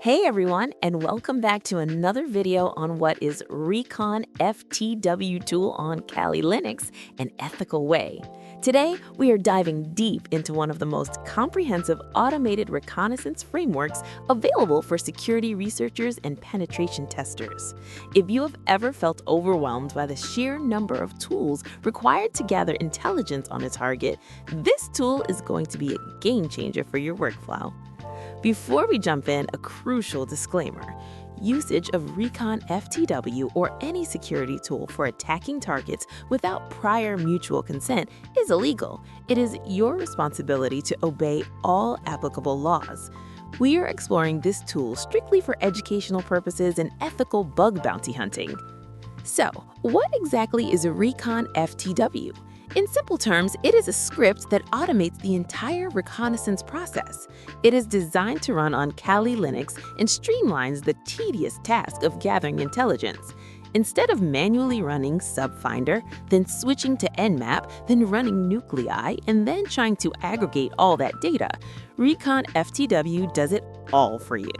Hey everyone, and welcome back to another video on what is Recon FTW tool on Kali Linux, an ethical way. Today, we are diving deep into one of the most comprehensive automated reconnaissance frameworks available for security researchers and penetration testers. If you have ever felt overwhelmed by the sheer number of tools required to gather intelligence on a target, this tool is going to be a game changer for your workflow. Before we jump in, a crucial disclaimer. Usage of Recon FTW or any security tool for attacking targets without prior mutual consent is illegal. It is your responsibility to obey all applicable laws. We are exploring this tool strictly for educational purposes and ethical bug bounty hunting. So, what exactly is a Recon FTW? In simple terms, it is a script that automates the entire reconnaissance process. It is designed to run on Kali Linux and streamlines the tedious task of gathering intelligence. Instead of manually running subfinder, then switching to Nmap, then running nuclei, and then trying to aggregate all that data, Recon FTW does it all for you.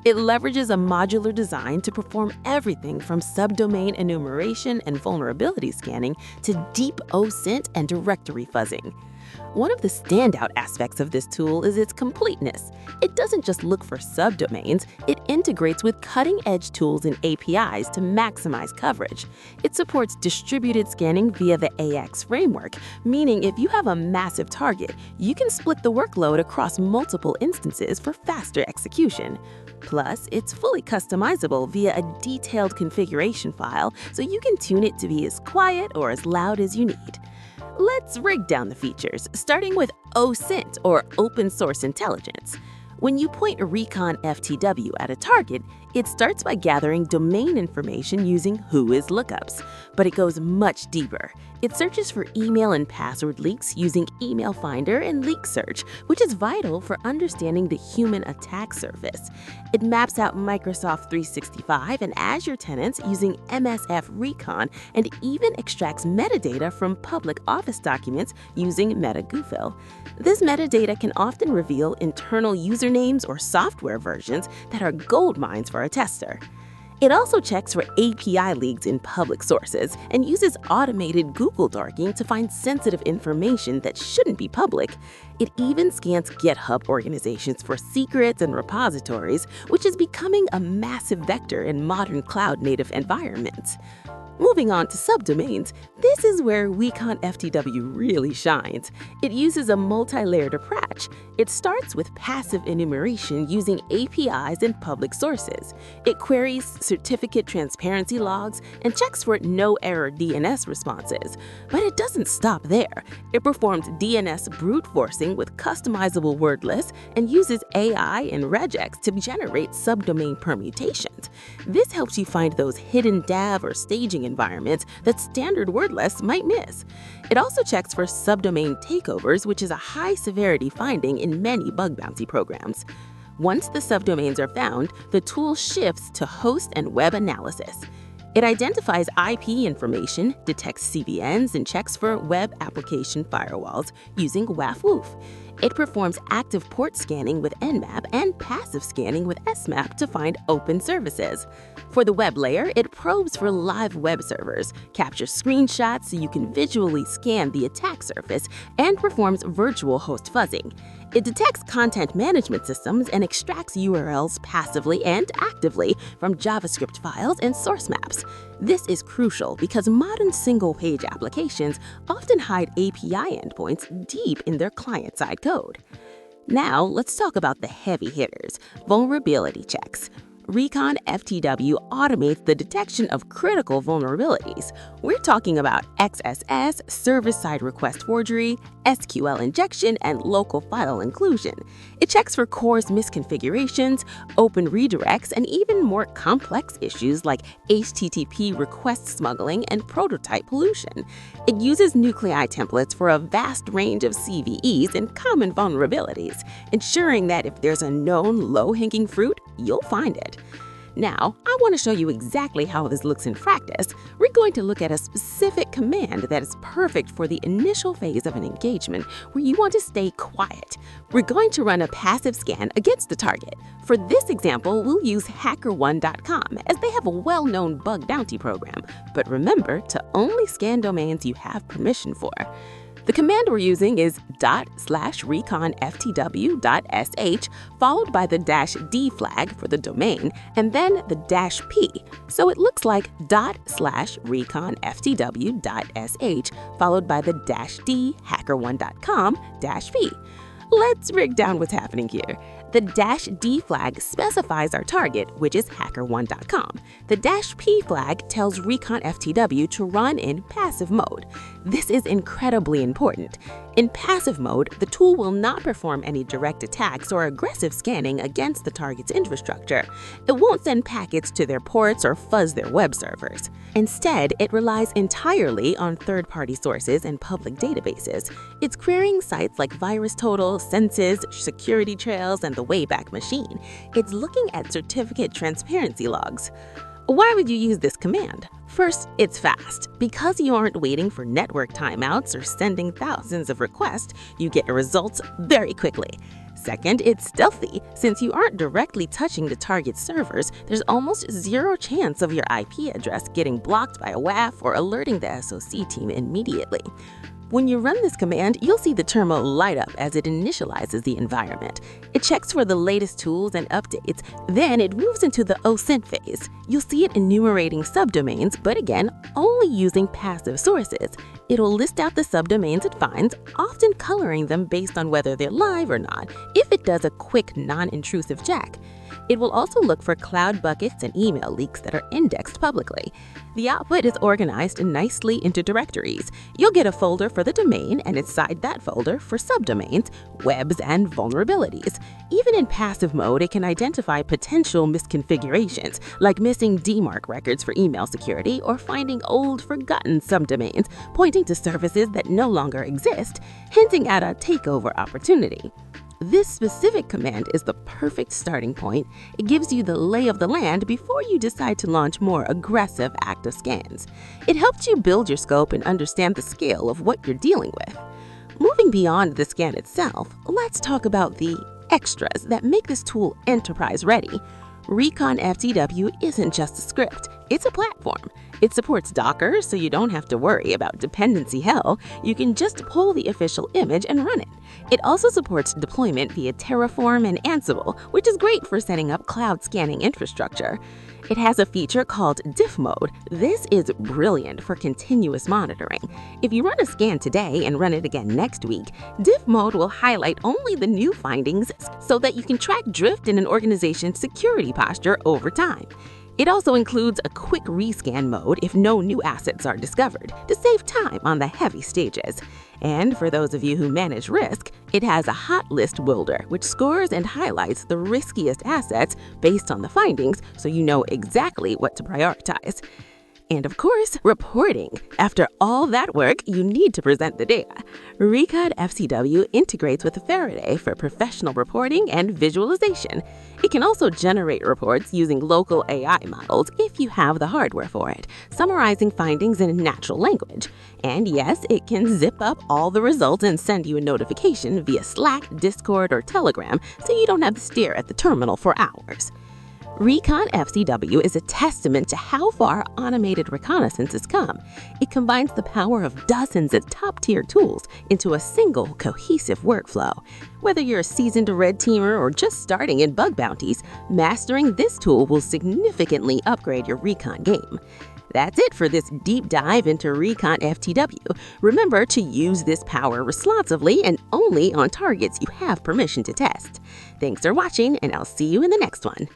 It leverages a modular design to perform everything from subdomain enumeration and vulnerability scanning to deep OSINT and directory fuzzing. One of the standout aspects of this tool is its completeness. It doesn't just look for subdomains, it integrates with cutting-edge tools and APIs to maximize coverage. It supports distributed scanning via the AX framework, meaning if you have a massive target, you can split the workload across multiple instances for faster execution. Plus, it's fully customizable via a detailed configuration file, so you can tune it to be as quiet or as loud as you need. Let's break down the features, starting with OSINT, or Open Source Intelligence. When you point Recon FTW at a target, it starts by gathering domain information using Whois lookups, but it goes much deeper. It searches for email and password leaks using Email Finder and Leak Search, which is vital for understanding the human attack surface. It maps out Microsoft 365 and Azure tenants using MSF Recon and even extracts metadata from public Office documents using MetaGoofil. This metadata can often reveal internal usernames or software versions that are gold mines for a tester. It also checks for API leaks in public sources and uses automated Google darking to find sensitive information that shouldn't be public. It even scans GitHub organizations for secrets and repositories, which is becoming a massive vector in modern cloud-native environments. Moving on to subdomains, this is where Recon FTW really shines. It uses a multi-layered approach. It starts with passive enumeration using APIs and public sources. It queries certificate transparency logs and checks for no-error DNS responses. But it doesn't stop there. It performs DNS brute forcing with customizable word lists and uses AI and regex to generate subdomain permutations. This helps you find those hidden DAV or staging environments that standard word lists might miss. It also checks for subdomain takeovers, which is a high-severity finding in many bug bounty programs. Once the subdomains are found, the tool shifts to host and web analysis. It identifies IP information, detects CVNs, and checks for web application firewalls using WAF-WOOF. It performs active port scanning with Nmap and passive scanning with SMAP to find open services. For the web layer, it probes for live web servers, captures screenshots so you can visually scan the attack surface, and performs virtual host fuzzing. It detects content management systems and extracts URLs passively and actively from JavaScript files and source maps. This is crucial because modern single-page applications often hide API endpoints deep in their client-side code. Now, let's talk about the heavy hitters, vulnerability checks. Recon FTW automates the detection of critical vulnerabilities. We're talking about XSS, service-side request forgery, SQL injection, and local file inclusion. It checks for CORS misconfigurations, open redirects, and even more complex issues like HTTP request smuggling and prototype pollution. It uses nuclei templates for a vast range of CVEs and common vulnerabilities, ensuring that if there's a known low-hanging fruit, you'll find it. Now, I want to show you exactly how this looks in practice. We're going to look at a specific command that is perfect for the initial phase of an engagement where you want to stay quiet. We're going to run a passive scan against the target. For this example, we'll use HackerOne.com as they have a well-known bug bounty program. But remember to only scan domains you have permission for. The command we're using is ./reconFTW.sh followed by the -d flag for the domain and then the -p. So it looks like ./reconFTW.sh followed by the -d HackerOne.com-p. Let's break down what's happening here. The -d flag specifies our target, which is HackerOne.com. The -p flag tells Recon FTW to run in passive mode. This is incredibly important. In passive mode, the tool will not perform any direct attacks or aggressive scanning against the target's infrastructure. It won't send packets to their ports or fuzz their web servers. Instead, it relies entirely on third-party sources and public databases. It's querying sites like VirusTotal, Census, Security Trails, and the Wayback Machine. It's looking at certificate transparency logs. Why would you use this command? First, it's fast. Because you aren't waiting for network timeouts or sending thousands of requests, you get results very quickly. Second, it's stealthy. Since you aren't directly touching the target servers, there's almost zero chance of your IP address getting blocked by a WAF or alerting the SOC team immediately. When you run this command, you'll see the terminal light up as it initializes the environment. It checks for the latest tools and updates, then it moves into the OSINT phase. You'll see it enumerating subdomains, but again, only using passive sources. It'll list out the subdomains it finds, often coloring them based on whether they're live or not, if it does a quick, non-intrusive check. It will also look for cloud buckets and email leaks that are indexed publicly. The output is organized nicely into directories. You'll get a folder for the domain and inside that folder for subdomains, webs, and vulnerabilities. Even in passive mode, it can identify potential misconfigurations, like missing DMARC records for email security or finding old, forgotten subdomains, pointing to services that no longer exist, hinting at a takeover opportunity. This specific command is the perfect starting point. It gives you the lay of the land before you decide to launch more aggressive active scans. It helps you build your scope and understand the scale of what you're dealing with. Moving beyond the scan itself, let's talk about the extras that make this tool enterprise-ready. Recon FTW isn't just a script, it's a platform. It supports Docker, so you don't have to worry about dependency hell. You can just pull the official image and run it. It also supports deployment via Terraform and Ansible, which is great for setting up cloud scanning infrastructure. It has a feature called diff mode. This is brilliant for continuous monitoring. If you run a scan today and run it again next week, diff mode will highlight only the new findings so that you can track drift in an organization's security posture over time. It also includes a quick rescan mode if no new assets are discovered, to save time on the heavy stages. And for those of you who manage risk, it has a hot list builder, which scores and highlights the riskiest assets based on the findings so you know exactly what to prioritize. And of course, reporting. After all that work, you need to present the data. Recon FTW integrates with Faraday for professional reporting and visualization. It can also generate reports using local AI models if you have the hardware for it, summarizing findings in natural language. And yes, it can zip up all the results and send you a notification via Slack, Discord, or Telegram so you don't have to stare at the terminal for hours. Recon FTW is a testament to how far automated reconnaissance has come. It combines the power of dozens of top-tier tools into a single, cohesive workflow. Whether you're a seasoned red teamer or just starting in bug bounties, mastering this tool will significantly upgrade your recon game. That's it for this deep dive into Recon FTW. Remember to use this power responsibly and only on targets you have permission to test. Thanks for watching, and I'll see you in the next one.